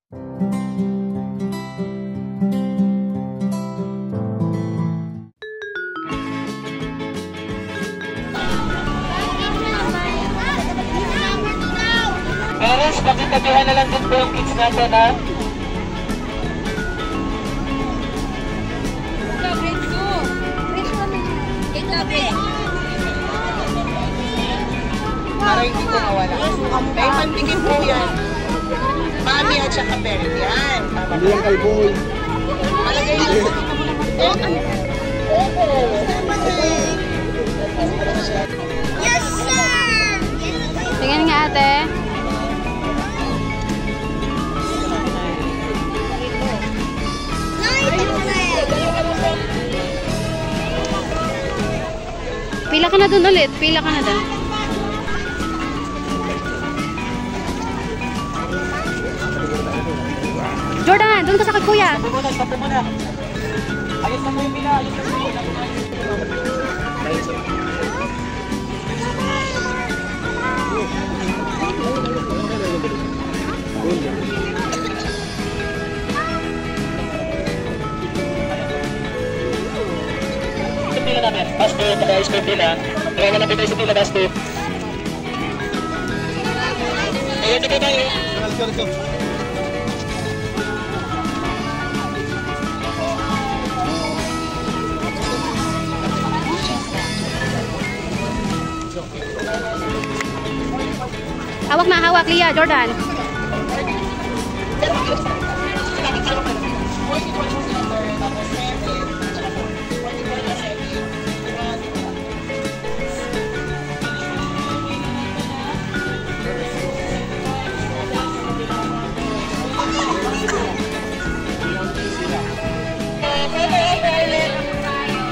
Parents, pakitabihan na lang din po yung kids natin, ha? Para hindi ko mawala. May pantingin po yan. Mami at saka parent. Yan. Hindi lang kalboy. Malagay lang. Yes, sir! Tingnan nga ate. Pila ka na dun ulit. Pila ka na dun. Jordan, dun ka sa kay kuya. Stop mo muna. Ayos na mo yung pila. Ayos na mo yung pila. Pila namin. Basto, pag-ayos ko pila. Kaya na tayo sa pila, Basto. Ayun, dito tayo. Let's go. Hawak na, hawak. Lia, Jordan.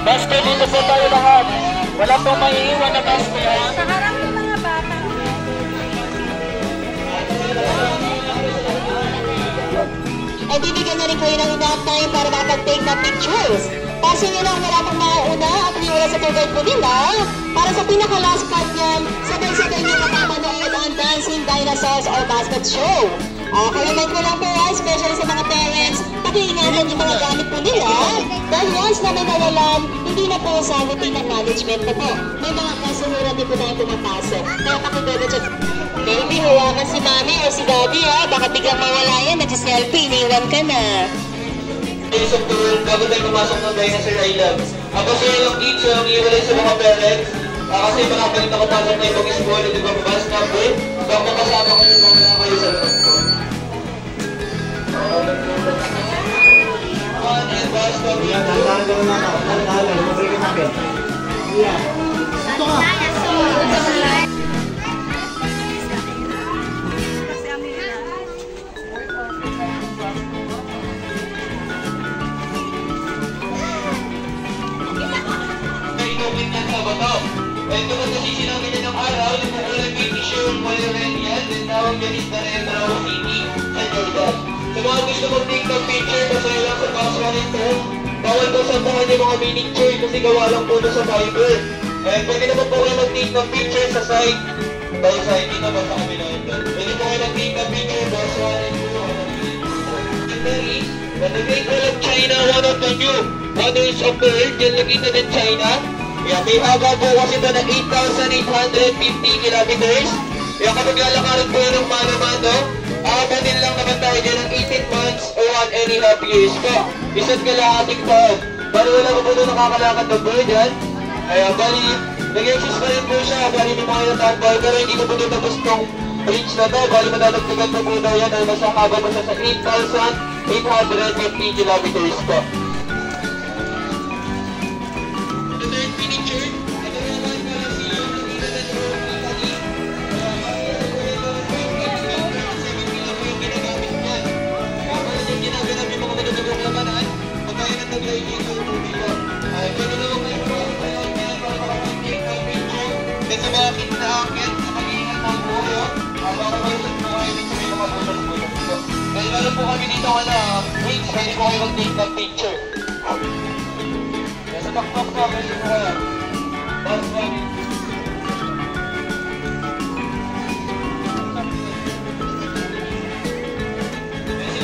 Basto, dito po tayo lahat. Wala pong maiiwan na Basto, ha? Sa harap ng mga bata. Ay, bibigyan na rin kayo ng enough time para makapag-take na pictures. Pasin nyo lang wala pang mauna at niwala sa tour guide po nila. Para sa pinaka-last part niyan, sabay-sabay nyo napapanood ang Dancing Dinosaurs or Basket Show. Comment ko lang po, especially sa mga parents, pakiingatan yung mga gamit po nila. Dahil once na may nawalan, hindi na po sa routine ng management na po. May mga kasunuran din po tayo pumapasok. Kaya pakibebe-check. Baby, hawakan si mami o si daddy, ha? Baka biglang mawala yan, nagsiselfie, iniwan ka na. Isang tour, bago tayo pumasok ng Dinosaur Island. Ako sa ilang kids, yung iwalay sa mga parents. Kasi makapalik na kapasok na ibang school, di ba, bus number. So, ako kasama ko yung mga kayo sa loob ko. One and bus number. Yan, tandaan ko na ako. Tandaan lang. Mabalik natin. Yan. Ito ka. Ito kung nasisilang ganyan ng araw, nagpukulang baby show, Polyren yan, din tawag ganit na Retro City sa Jordan. Sa mga gusto mong take ng picture, masaya lang sa bus 1 and 2. Bawal po santahan yung mga miniature kasi gawa lang po sa Fiverr. And pwede naman po kayo mag-take ng picture sa site. Tayo site, dito ba sa kabila ito? Pwede po kayo mag-take ng picture, bus 1 and 2. And the Great Wall of China, one of the new wonders of the earth, yan nakita din China. Yeah, may haba po kasi ito na 8,850 kilometers. Kaya kapag lalakarin po yun ng mano-mano, aabutin lang naman tayo dyan ng 18 months or 1.5 years po. Isa't kalahating taon. Bali wala ko po doon nakakalakad ng bird yan. Kaya bali, nag-exist pa rin po siya. Bali may mga natambay, pero hindi ko po doon tapos tong reach na to. Bali madadagdagan po po daw yan dahil masakaba mo siya sa 8,850 kilometers po. Sa mga kinakit, sa mag-iingat ng buhay, para malusot po kayo sa may mga butas-butas dito. Dahil lalo po kami dito weeks, pwede po kayo mag-take ng picture. Kaya sa backpack na, pwede po kayo. Tapos kami. Pwede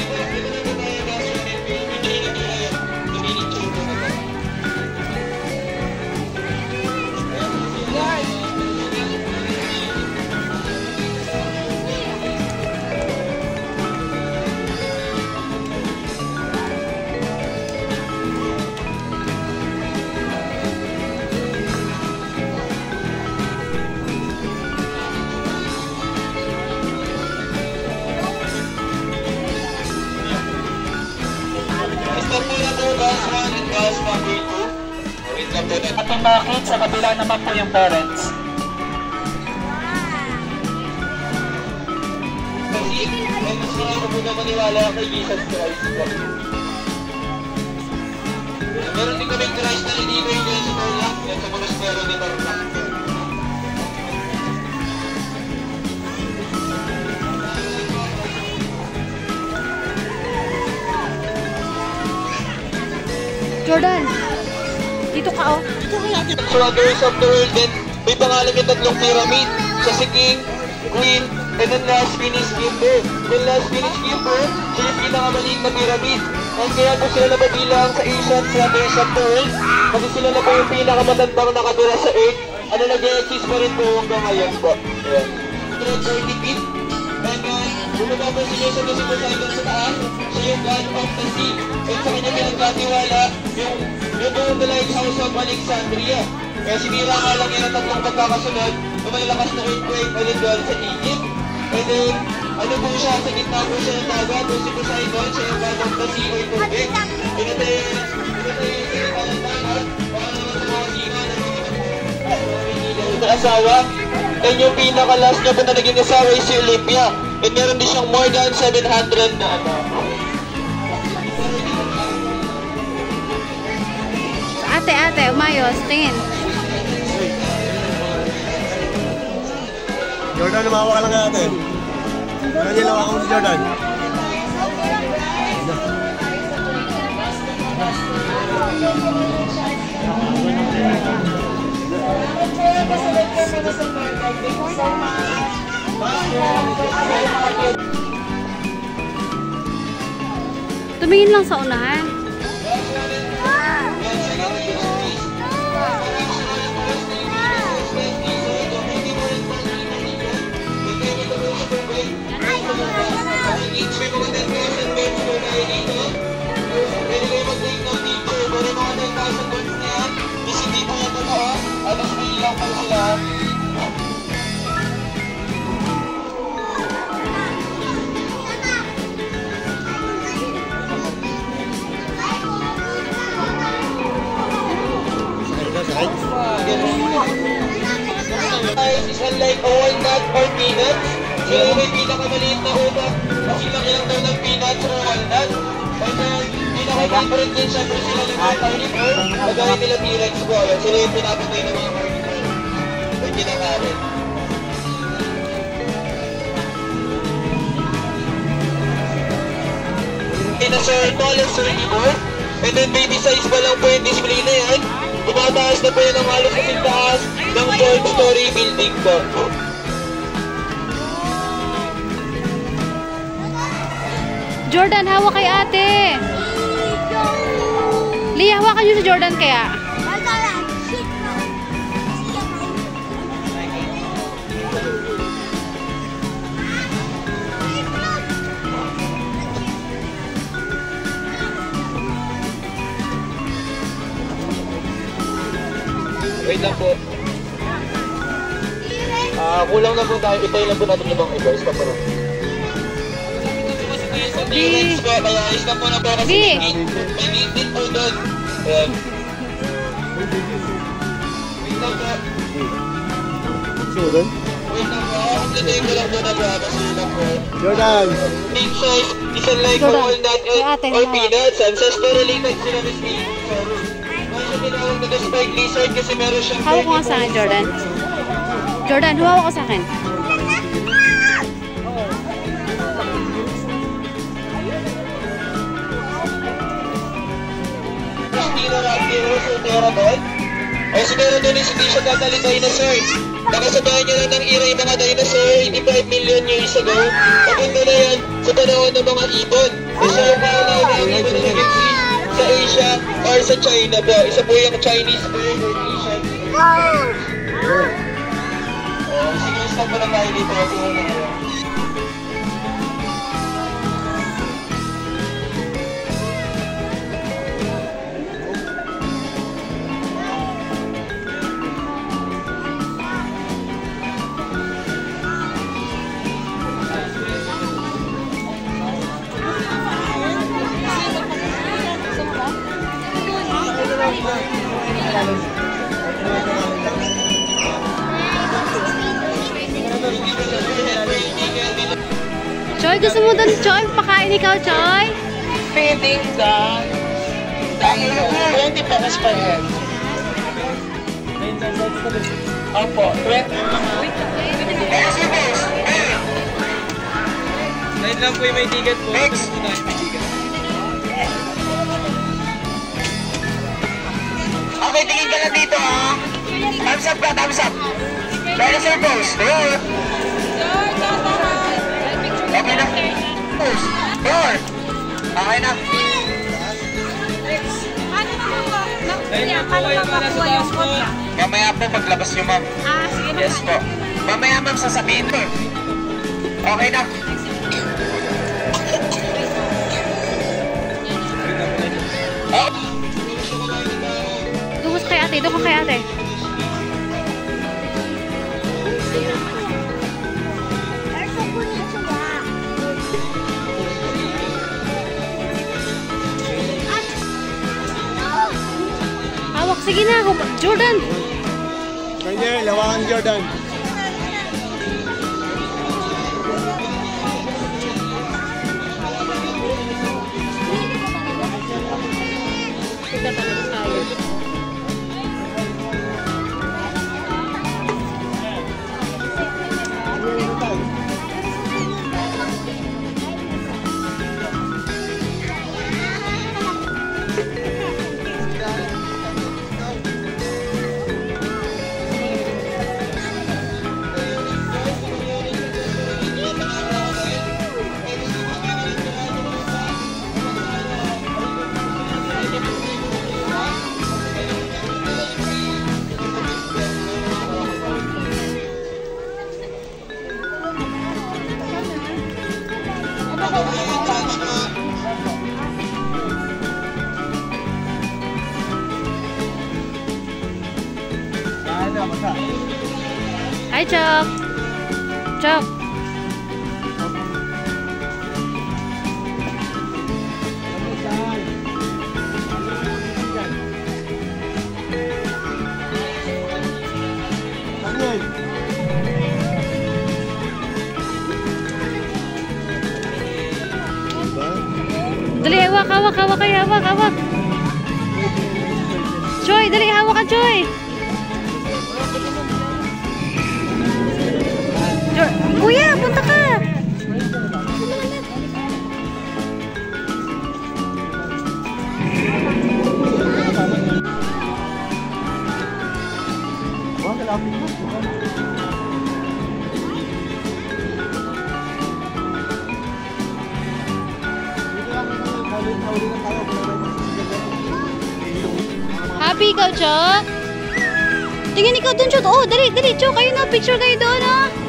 class number 2. Wait lang po. At yung mga kids, sa kabila naman po yung parents. Kasi, ay mas marami po na maniwala kay Jesus Christ po. Meron din kaming Christ na Redeemer dyan sa Tarlac, yan sa Monasterio de Tarlac. Jordan, dito ka oh. Sa Wonders of the World din, may pangalan yung tatlong pyramid. Sa si King, Queen, and then last Phoenix Giver. Yung last Phoenix Giver, siya yung pinakamaliit na pyramid. And kaya po sila nababilang sa Asian Wonders of the World. Kasi sila na po yung pinakamatandang nakatira sa Earth. Ano nag-exist pa rin po hanggang ngayon po. Ayan. 130 feet. And bumaba po si Jesus na si Poseidon sa taas. Siya yung God of the Sea. And sa kanya pinagkatiwala yung buong the Lighthouse of Alexandria. Kaya sinira nga lang yan ang tatlong pagkakasunod na may lakas na earthquake ulit doon sa Egypt. And then, ano po siya, sa gitna po siya ng dagat, po si Poseidon, siya yung God of the Sea o tubig. Pinatay yung dagat, baka naman sa mga sina na asawa. And yung pinaka-last niya po na naging asawa ay si Olympia. And meron din siyang more than 700 na anak. Ate, umayos. Tingin. Jordan, lumawa ka lang natin. Kanya lawa ko si Jordan. Tumingin lang sa unahan. Is unlike a walnut or peanuts. Sila yung may pinakamaliit na utak. Kasi laki lang daw ng peanuts or walnut. And then, pinaka-favorite din syempre sila ng mga carnivore. Magaya nila T-Rex po. Sila yung pinapatay ng mga carnivore. Yung kinakain. Dinosaur, tallest herbivore. And then baby size pa lang po yung display na yan. Tumataas na po yun ang halos kasing taas ng 4-story building po. Jordan, hawak kay ate. Lia, hawakan niyo si Jordan kaya. Wait lang po. Kulang na po tayo. Itay lang po natin yung mga iba. Stop po na. T-Rex po. Kaya stop po na po kasi may gate po doon. Ayan. Wait lang po. Jordan? Wait lang po. Kumplituin ko lang po na po. Kasi lang po. Jordan! Big size. Isang like Jordan. walnut or peanuts. Ancestor related sila Miss Lee. Siya tinawag na spike lizard kasi meron siyang Hawak ko nga sa akin, Jordan. Jordan, hawak ko sa akin. Stenoraptorus o Pterodon. O si Pterodon is hindi siya totally dinosaur. Nakasabahan niya lang ng era yung mga dinosaur 85 million years ago. Papunta na yan sa panahon ng mga ibon. Kasi yung mga ibon na nag-exist sa Asia or sa China po. Isa po yung Chinese bird or Asian bird. Sige, stop mo na tayo dito. Choy, pakain ikaw, Choy. Feeding done. 20 pesos per head. Opo, 20. Yes, boss. Line lang po yung may ticket po. Next. Okay, tingin ka lang dito ha. Thumbs up ka, thumbs up. Dinosaur pose. Roar. Okay na. Pose. Roar. Okay na. Paano makuha yung kotya? Mamaya po paglabas nyo, ma'am. Ah, sige Yes po. Mamaya, ma'am, sasabihin ko. Okay na. Oh. Dumus kay ate, doon ka kay ate. Hawak, sige na. Jordan. Kanya, lawangan Jordan. Hi, Chok. Chok. Dali, hawak, hawak, hawak kayo, hawak, hawak. Choy, dali, hawak ka, Choy. Kuya, punta ka. Happy ikaw, Chok? Tingin ikaw dun, Chok. Oh, dali, dali, Chok. Kayo na, picture kayo doon, ha?